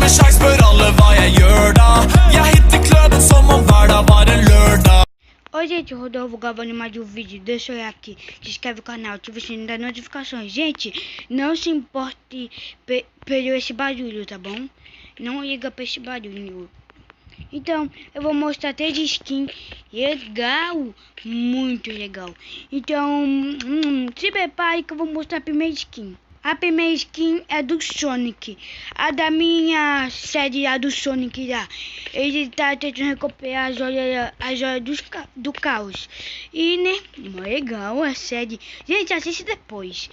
med sjanse, spør alle hva jeg gjør da. Jeg hitter klubben som om hver dag var en lørdag. Oi gente, Rodolfo gravando mais um vídeo, deixa eu aqui, se inscreve no canal, ativa o sininho das notificações. Gente, não se importe pelo esse barulho, tá bom? Não liga pra esse barulho. Então, eu vou mostrar 3 skins legal, muito legal. Então, se prepare que eu vou mostrar a primeira skin. A primeira skin é do Sonic, a da minha série lá do Sonic lá. Ele tá tentando recuperar as joias do caos. E, né, legal a série. Gente, assiste depois.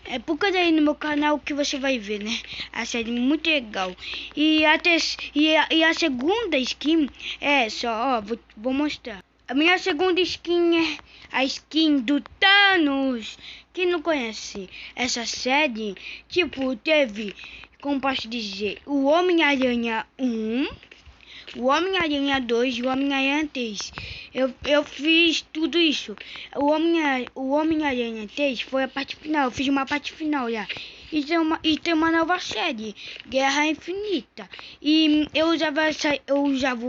É por causa aí no meu canal que você vai ver, né? A série muito legal. E a segunda skin é só, ó, vou mostrar. A minha segunda skin é a skin do Thanos. Quem não conhece essa série, tipo, teve, como posso dizer, o Homem-Aranha 1, o Homem-Aranha 2 e o Homem-Aranha 3. Eu fiz tudo isso. O Homem-Aranha 3 foi a parte final. Eu fiz uma parte final já. E tem uma nova série, Guerra Infinita. E eu usava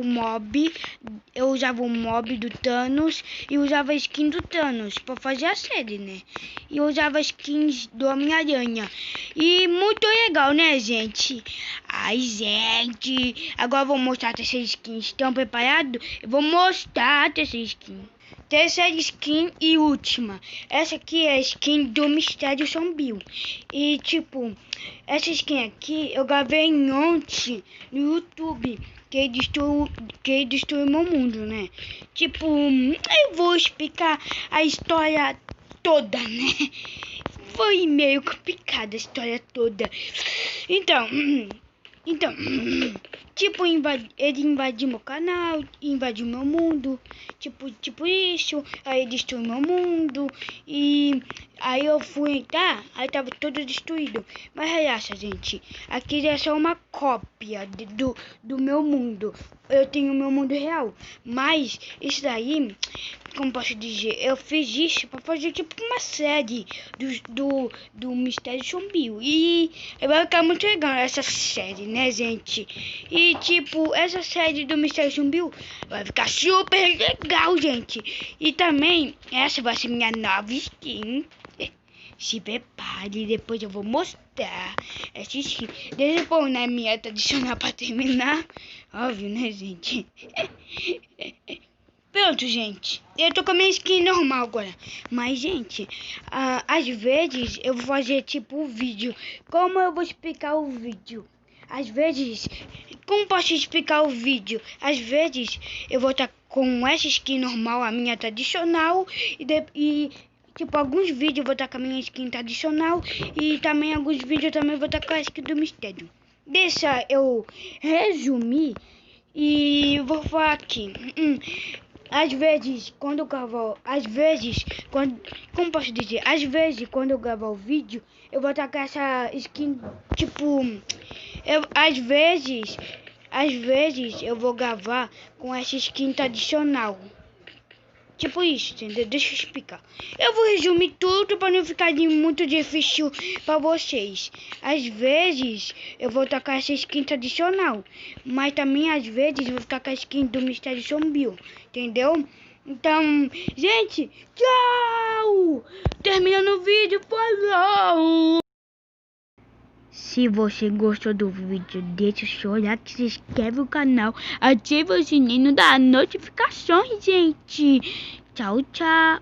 o mob do Thanos e usava a skin do Thanos pra fazer a série, né? E eu usava skins do Homem-Aranha. E muito legal, né, gente? Ai, gente, agora eu vou mostrar a terceira skin. Estão preparados? Eu vou mostrar a terceira skin. Terceira skin e última. Essa aqui é a skin do Mistério Sombrio. E tipo, essa skin aqui eu gravei ontem no YouTube. Que ele destruiu meu mundo, né? Tipo, eu vou explicar a história toda, né? Foi meio complicada a história toda. Então, tipo, ele invadiu meu canal, invadiu meu mundo, tipo isso, aí destruiu meu mundo, e aí eu fui entrar, aí tava todo destruído. Mas relaxa, gente, aqui é só uma cópia do meu mundo. Eu tenho o meu mundo real, mas isso daí, como posso dizer, eu fiz isso pra fazer tipo uma série do Mistério Sombrio. E vai ficar muito legal essa série, né, gente? E tipo, essa série do Mistério Sombrio vai ficar super legal, gente. E também, essa vai ser minha nova skin. Se prepare, depois eu vou mostrar essa skin. Deixa eu pôr na minha tradicional pra terminar. Óbvio, né, gente? Pronto, gente. Eu tô com a minha skin normal agora. Mas, gente, às vezes eu vou fazer tipo um vídeo. Como eu vou explicar o vídeo? Às vezes, como posso explicar o vídeo? Às vezes eu vou estar com essa skin normal, a minha tradicional. E tipo, alguns vídeos eu vou estar com a minha skin tradicional. E também alguns vídeos eu também vou estar com a skin do mistério. Deixa eu resumir. E vou falar aqui. Às vezes, quando eu gravo, como posso dizer? Às vezes, quando eu gravar o vídeo, eu vou estar com essa skin, tipo, às vezes, eu vou gravar com essa skin tradicional. Tipo isso, entendeu? Deixa eu explicar. Eu vou resumir tudo para não ficar muito difícil para vocês. Às vezes eu vou estar com essa skin tradicional, mas também às vezes eu vou ficar com a skin do Mistério Sombrio, entendeu? Então, gente, tchau! Terminando o vídeo, falou! Se você gostou do vídeo, deixa o seu like, se inscreve no canal, ativa o sininho das notificações, gente. Tchau, tchau.